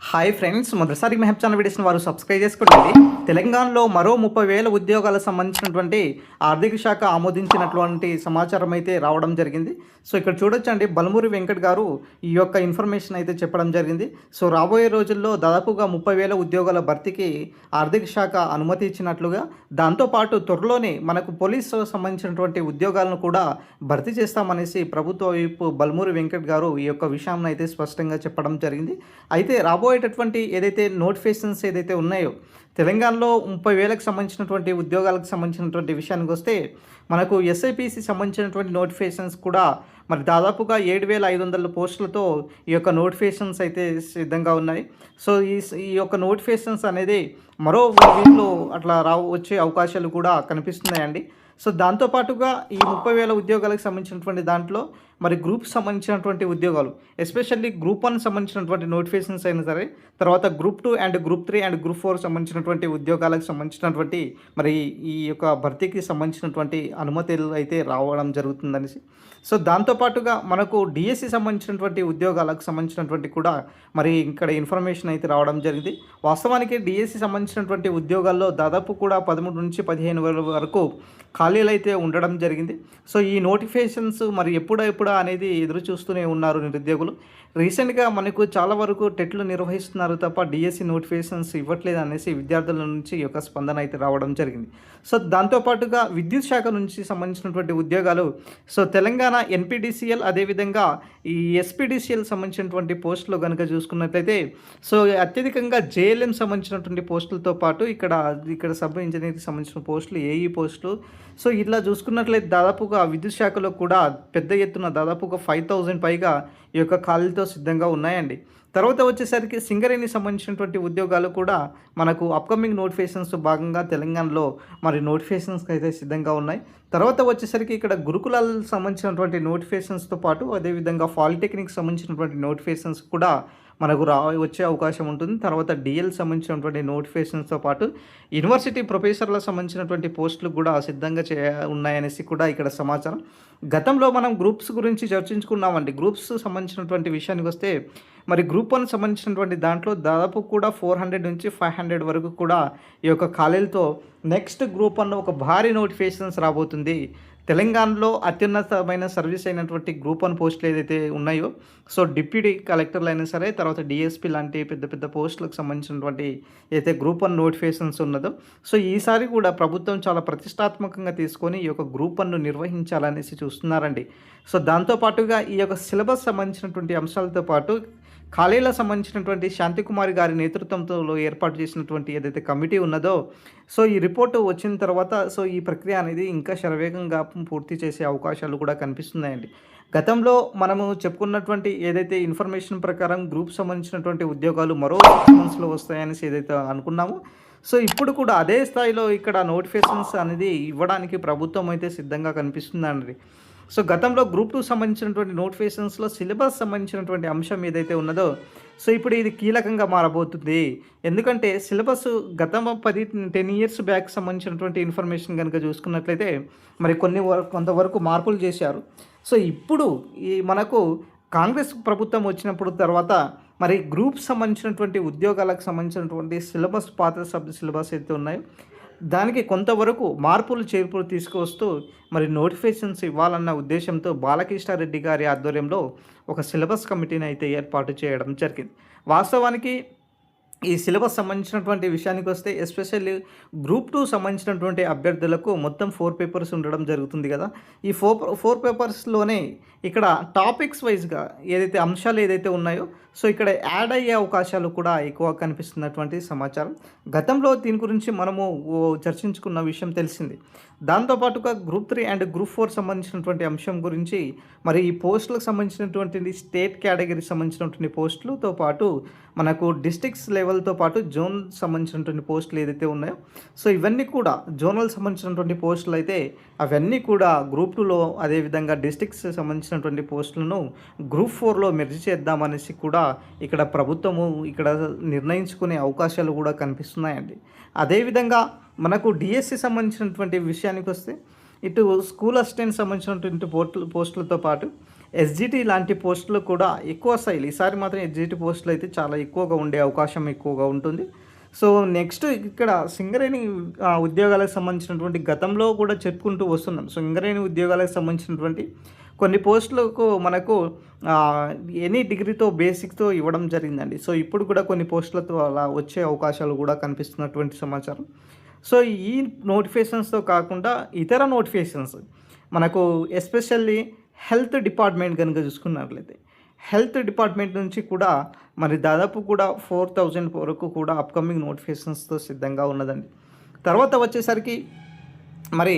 Hi friends, మొదటిసారి Mehab channel వీడియోస్ని వారు సబ్స్క్రైబ్ చేసుకోండి. తెలంగాణలో మరో 30,000 ఉద్యోగాలకు సంబంధించినటువంటి ఆర్థిక శాఖ ఆమోదించినటువంటి సమాచారం అయితే రావడం జరిగింది. సో ఇక్కడ చూడొచ్చండి, బలమూరి వెంకట్ గారు ఈ యొక్క ఇన్ఫర్మేషన్ అయితే చెప్పడం జరిగింది. సో రాబోయే రోజుల్లో దాదాపుగా 30,000 ఉద్యోగాల భర్తీకి ఆర్థిక శాఖ అనుమతి ఇచ్చినట్లుగా, దాంతోపాటు త్వరలోనే మనకు పోలీసు సంబంధించినటువంటి ఉద్యోగాలను కూడా భర్తీ చేస్తామనేసి ప్రభుత్వ వైపు బలమూరి వెంకట్ గారు ఈ యొక్క విషయాన్ని అయితే స్పష్టంగా చెప్పడం జరిగింది. అయితే రాబోయేటటువంటి ఏదైతే నోటిఫికేషన్స్ ఏదైతే ఉన్నాయో తెలంగాణలో 30,000కి సంబంధించినటువంటి ఉద్యోగాలకు సంబంధించినటువంటి విషయానికి వస్తే, మనకు ఎస్ఐపిసి సంబంధించినటువంటి నోటిఫికేషన్స్ కూడా మరి దాదాపుగా 7,500 పోస్టులతో ఈ యొక్క నోటిఫికేషన్స్ అయితే సిద్ధంగా ఉన్నాయి. సో ఈ యొక్క నోటిఫికేషన్స్ అనేది మరో వీక్లో అట్లా వచ్చే అవకాశాలు కూడా కనిపిస్తున్నాయండి. సో దాంతోపాటుగా ఈ 30,000 ఉద్యోగాలకు సంబంధించినటువంటి దాంట్లో మరి గ్రూప్కి సంబంధించినటువంటి ఉద్యోగాలు, ఎస్పెషల్లీ గ్రూప్ 1 సంబంధించినటువంటి నోటిఫికేషన్స్ అయినా సరే, తర్వాత group 2 and group 3 and group 4 సంబంధించినటువంటి ఉద్యోగాలకు సంబంధించినటువంటి మరి ఈ యొక్క భర్తీకి సంబంధించినటువంటి అనుమతులు అయితే రావడం జరుగుతుందనేసి. సో దాంతోపాటుగా మనకు డిఎస్సి సంబంధించినటువంటి ఉద్యోగాలకు సంబంధించినటువంటి కూడా మరి ఇక్కడ ఇన్ఫర్మేషన్ అయితే రావడం జరిగింది. వాస్తవానికి డిఎస్సి సంబంధించినటువంటి ఉద్యోగాల్లో దాదాపు కూడా 13 నుంచి 15,000 వరకు ఖాళీలు అయితే ఉండడం జరిగింది. సో ఈ నోటిఫికేషన్స్ మరి ఎప్పుడా అనేది ఎదురు చూస్తూనే ఉన్నారు నిరుద్యోగులు. రీసెంట్గా మనకు చాలా వరకు టెట్లు నిర్వహిస్తున్నారు తప్ప డిఎస్సి నోటిఫికేషన్స్ ఇవ్వట్లేదు అనేసి విద్యార్థుల నుంచి ఈ యొక్క స్పందన అయితే రావడం జరిగింది. సో దాంతోపాటుగా విద్యుత్ శాఖ నుంచి సంబంధించినటువంటి ఉద్యోగాలు, సో తెలంగాణ ఎన్పిడిసిఎల్ అదేవిధంగా ఈ ఎస్పిడిసిఎల్ సంబంధించినటువంటి పోస్టులు కనుక చూసుకున్నట్లయితే, సో అత్యధికంగా జేఎల్ఎం సంబంధించినటువంటి పోస్టులతో పాటు ఇక్కడ సబ్ ఇంజనీరింగ్ సంబంధించిన పోస్టులు, ఏఈ పోస్టులు, సో ఇట్లా చూసుకున్నట్లయితే దాదాపుగా విద్యుత్ శాఖలో కూడా పెద్ద ఎత్తున దాదాపుగా 5,000 పైగా ఈ యొక్క ఖాళీలతో సిద్ధంగా ఉన్నాయండి. తర్వాత వచ్చేసరికి సింగరేణి సంబంధించినటువంటి ఉద్యోగాలు కూడా మనకు అప్కమింగ్ నోటిఫికేషన్స్ భాగంగా తెలంగాణలో మరి నోటిఫికేషన్స్కి అయితే సిద్ధంగా ఉన్నాయి. తర్వాత వచ్చేసరికి ఇక్కడ గురుకులాలకు సంబంధించినటువంటి నోటిఫికేషన్స్తో పాటు అదేవిధంగా పాలిటెక్నిక్ సంబంధించినటువంటి నోటిఫికేషన్స్ కూడా మనకు వచ్చే అవకాశం ఉంటుంది. తర్వాత డిఎల్ సంబంధించినటువంటి నోటిఫికేషన్స్తో పాటు యూనివర్సిటీ ప్రొఫెసర్లకు సంబంధించినటువంటి పోస్టులు కూడా సిద్ధంగా ఉన్నాయనేసి కూడా ఇక్కడ సమాచారం. గతంలో మనం గ్రూప్స్ గురించి చర్చించుకున్నామండి. గ్రూప్స్ సంబంధించినటువంటి విషయానికి వస్తే, మరి గ్రూప్ 1 సంబంధించినటువంటి దాంట్లో దాదాపు కూడా 400 నుంచి 500 వరకు కూడా ఈ యొక్క ఖాళీలతో నెక్స్ట్ గ్రూప్ 1 ఒక భారీ నోటిఫికేషన్స్ రాబోతుంది. తెలంగాణలో అత్యున్నతమైన సర్వీస్ అయినటువంటి గ్రూప్ 1 పోస్టులు ఏదైతే ఉన్నాయో, సో డిప్యూటీ కలెక్టర్లు అయినా సరే, తర్వాత డిఎస్పీ లాంటి పెద్ద పెద్ద పోస్టులకు సంబంధించినటువంటి ఏదైతే గ్రూప్ 1 నోటిఫికేషన్స్ ఉన్నదో, సో ఈసారి కూడా ప్రభుత్వం చాలా ప్రతిష్టాత్మకంగా తీసుకొని ఈ యొక్క గ్రూప్ 1ను నిర్వహించాలనేసి చూస్తున్నారండి. సో దాంతోపాటుగా ఈ యొక్క సిలబస్ సంబంధించినటువంటి అంశాలతో పాటు ఖాళీలకు సంబంధించినటువంటి శాంతికుమారి గారి నేతృత్వంతో ఏర్పాటు చేసినటువంటి ఏదైతే కమిటీ ఉన్నదో, సో ఈ రిపోర్టు వచ్చిన తర్వాత సో ఈ ప్రక్రియ అనేది ఇంకా శరవేగంగా పూర్తి చేసే అవకాశాలు కూడా కనిపిస్తున్నాయండి. గతంలో మనము చెప్పుకున్నటువంటి ఏదైతే ఇన్ఫర్మేషన్ ప్రకారం గ్రూప్ సంబంధించినటువంటి ఉద్యోగాలు మరో 6 monthsలో వస్తాయనేసి ఏదైతే అనుకున్నామో, సో ఇప్పుడు కూడా అదే స్థాయిలో ఇక్కడ నోటిఫికేషన్స్ అనేది ఇవ్వడానికి ప్రభుత్వం అయితే సిద్ధంగా కనిపిస్తుందండి. సో గతంలో గ్రూప్ 2 సంబంధించినటువంటి నోటిఫికేషన్స్లో సిలబస్ సంబంధించినటువంటి అంశం ఏదైతే ఉన్నదో, సో ఇప్పుడు ఇది కీలకంగా మారబోతుంది. ఎందుకంటే సిలబస్ గత 10 years బ్యాక్ సంబంధించినటువంటి ఇన్ఫర్మేషన్ కనుక చూసుకున్నట్లయితే మరి కొంతవరకు మార్పులు చేశారు. సో ఇప్పుడు ఈ మనకు కాంగ్రెస్ ప్రభుత్వం వచ్చినప్పుడు తర్వాత మరి గ్రూప్ సంబంధించినటువంటి ఉద్యోగాలకు సంబంధించినటువంటి సిలబస్, పాత సిలబస్ అయితే ఉన్నాయో దానికి కొంతవరకు మార్పులు చేర్పులు తీసుకువస్తూ మరి నోటిఫికేషన్స్ ఇవ్వాలన్న ఉద్దేశంతో బాలకృష్ణారెడ్డి గారి ఆధ్వర్యంలో ఒక సిలబస్ కమిటీని అయితే ఏర్పాటు చేయడం జరిగింది. వాస్తవానికి ఈ సిలబస్ సంబంధించినటువంటి విషయానికి వస్తే, ఎస్పెషల్లీ గ్రూప్ 2 సంబంధించినటువంటి అభ్యర్థులకు మొత్తం 4 పేపర్స్ ఉండడం జరుగుతుంది కదా. ఈ 4 పేపర్స్లోనే ఇక్కడ టాపిక్స్ వైజ్గా ఏదైతే అంశాలు ఏదైతే ఉన్నాయో, సో ఇక్కడ యాడ్ అయ్యే అవకాశాలు కూడా ఎక్కువ కనిపిస్తున్నటువంటి సమాచారం. గతంలో దీని గురించి మనము చర్చించుకున్న విషయం తెలిసింది. దాంతోపాటుగా గ్రూప్ 3 అండ్ గ్రూప్ 4 సంబంధించినటువంటి అంశం గురించి మరి ఈ పోస్టులకు సంబంధించినటువంటి స్టేట్ కేటగిరీకి సంబంధించినటువంటి పోస్టులతో పాటు మనకు డిస్ట్రిక్ట్స్ లెవెల్తో పాటు జోన్ సంబంధించినటువంటి పోస్టులు ఏదైతే ఉన్నాయో, సో ఇవన్నీ కూడా జోనల్ సంబంధించినటువంటి పోస్టులు అయితే అవన్నీ కూడా గ్రూప్ 2లో, అదేవిధంగా డిస్ట్రిక్ట్స్ సంబంధించినటువంటి పోస్టులను గ్రూప్ 4లో మెర్జ్ చేద్దామనేసి కూడా ఇక్కడ ప్రభుత్వము ఇక్కడ నిర్ణయించుకునే అవకాశాలు కూడా కనిపిస్తున్నాయండి. అదేవిధంగా మనకు డిఎస్సి సంబంధించినటువంటి విషయానికి వస్తే, ఇటు స్కూల్ అసిస్టెంట్ సంబంధించినటువంటి పోస్టులతో పాటు ఎస్జిటి లాంటి పోస్టులు కూడా ఎక్కువ వస్తాయి. ఈసారి మాత్రం ఎస్జిటి పోస్టులు అయితే చాలా ఎక్కువగా ఉండే అవకాశం ఎక్కువగా ఉంటుంది. సో నెక్స్ట్ ఇక్కడ సింగరేణి ఉద్యోగాలకు సంబంధించినటువంటి గతంలో కూడా చెప్పుకుంటూ వస్తున్నాం. సింగరేణి ఉద్యోగాలకు సంబంధించినటువంటి కొన్ని పోస్టులకు మనకు ఎనీ డిగ్రీతో బేసిక్తో ఇవ్వడం జరిగిందండి. సో ఇప్పుడు కూడా కొన్ని పోస్టులతో అలా వచ్చే అవకాశాలు కూడా కనిపిస్తున్నటువంటి సమాచారం. సో ఈ నోటిఫికేషన్స్తో కాకుండా ఇతర నోటిఫికేషన్స్ మనకు ఎస్పెషల్లీ హెల్త్ డిపార్ట్మెంట్ కనుక చూసుకున్నట్లయితే హెల్త్ డిపార్ట్మెంట్ నుంచి కూడా మరి దాదాపు కూడా 4000 వరకు కూడా అప్కమింగ్ నోటిఫికేషన్స్తో సిద్ధంగా ఉన్నదండి. తర్వాత వచ్చేసరికి మరి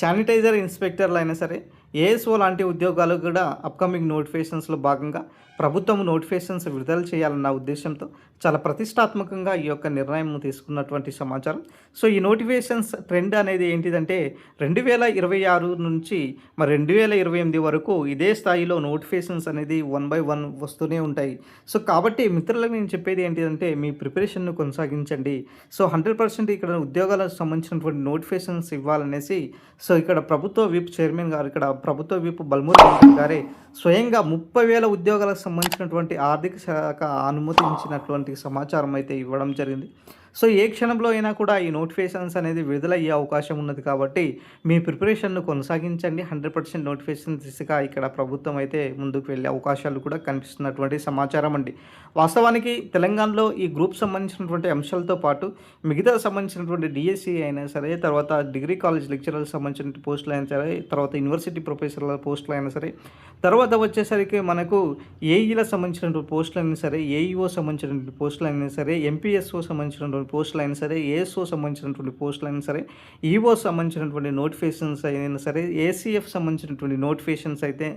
శానిటైజర్ ఇన్స్పెక్టర్లు అయినా సరే ఏఎస్ఓ లాంటి ఉద్యోగాలు కూడా అప్కమింగ్ నోటిఫికేషన్స్లో భాగంగా ప్రభుత్వం నోటిఫికేషన్స్ విడుదల చేయాలన్న ఉద్దేశంతో చాలా ప్రతిష్టాత్మకంగా ఈ యొక్క నిర్ణయం తీసుకున్నటువంటి సమాచారం. సో ఈ నోటిఫికేషన్స్ ట్రెండ్ అనేది ఏంటిదంటే 2026 నుంచి మరి 2028 వరకు ఇదే స్థాయిలో నోటిఫికేషన్స్ అనేది 1 by 1 వస్తూనే ఉంటాయి. సో కాబట్టి మిత్రులకు నేను చెప్పేది ఏంటిదంటే మీ ప్రిపరేషన్ను కొనసాగించండి. సో 100% ఇక్కడ ఉద్యోగాలకు సంబంధించినటువంటి నోటిఫికేషన్స్ ఇవ్వాలనేసి సో ఇక్కడ ప్రభుత్వ విప్ చైర్మన్ గారు, ఇక్కడ ప్రభుత్వ విప్ బల్మూరి గారే స్వయంగా 30,000 ఉద్యోగాలకు సంబంధించినటువంటి ఆర్థిక శాఖ అనుమతించినటువంటి సమాచారం అయితే ఇవ్వడం జరిగింది. సో ఏ క్షణంలో అయినా కూడా ఈ నోటిఫికేషన్స్ అనేది విడుదలయ్యే అవకాశం ఉన్నది కాబట్టి మీ ప్రిపరేషన్ను కొనసాగించండి. 100% నోటిఫికేషన్ దిశగా ఇక్కడ ప్రభుత్వం అయితే ముందుకు వెళ్ళే అవకాశాలు కూడా కనిపిస్తున్నటువంటి సమాచారం అండి. వాస్తవానికి తెలంగాణలో ఈ గ్రూప్ సంబంధించినటువంటి అంశాలతో పాటు మిగతా సంబంధించినటువంటి డిఎస్సి అయినా సరే, తర్వాత డిగ్రీ కాలేజ్ లెక్చరర్లకు సంబంధించిన పోస్టులు అయినా సరే, తర్వాత యూనివర్సిటీ ప్రొఫెసర్ల పోస్టులు అయినా సరే, తర్వాత వచ్చేసరికి మనకు ఏఈలకు సంబంధించినటువంటి పోస్టులు అయినా సరే, ఏఈఓ సంబంధించినటువంటి పోస్టులు అయినా సరే, ఎంపీఎస్ఓ సంబంధించినటువంటి పోస్టులు అయినా సరే, ఏఎస్ఓ సంబంధించినటువంటి పోస్టులు అయినా సరే, ఈఓ సంబంధించినటువంటి నోటిఫికేషన్స్ అయినా సరే, ఏసీఎఫ్ సంబంధించినటువంటి నోటిఫికేషన్స్ అయితే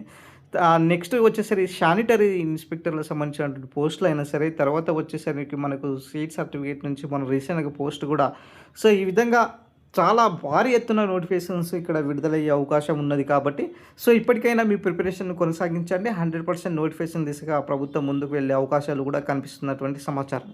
నెక్స్ట్ వచ్చేసరికి శానిటరీ ఇన్స్పెక్టర్లకు సంబంధించినటువంటి పోస్టులు అయినా సరే, తర్వాత వచ్చేసరికి మనకు సీట్ సర్టిఫికేట్ నుంచి మనం రీసెంట్గా పోస్ట్ కూడా సో ఈ విధంగా చాలా భారీ ఎత్తున నోటిఫికేషన్స్ ఇక్కడ విడుదలయ్యే అవకాశం ఉన్నది కాబట్టి సో ఇప్పటికైనా మీ ప్రిపరేషన్ కొనసాగించండి. 100% నోటిఫికేషన్ దిశగా ప్రభుత్వం ముందుకు వెళ్ళే అవకాశాలు కూడా కనిపిస్తున్నటువంటి సమాచారం.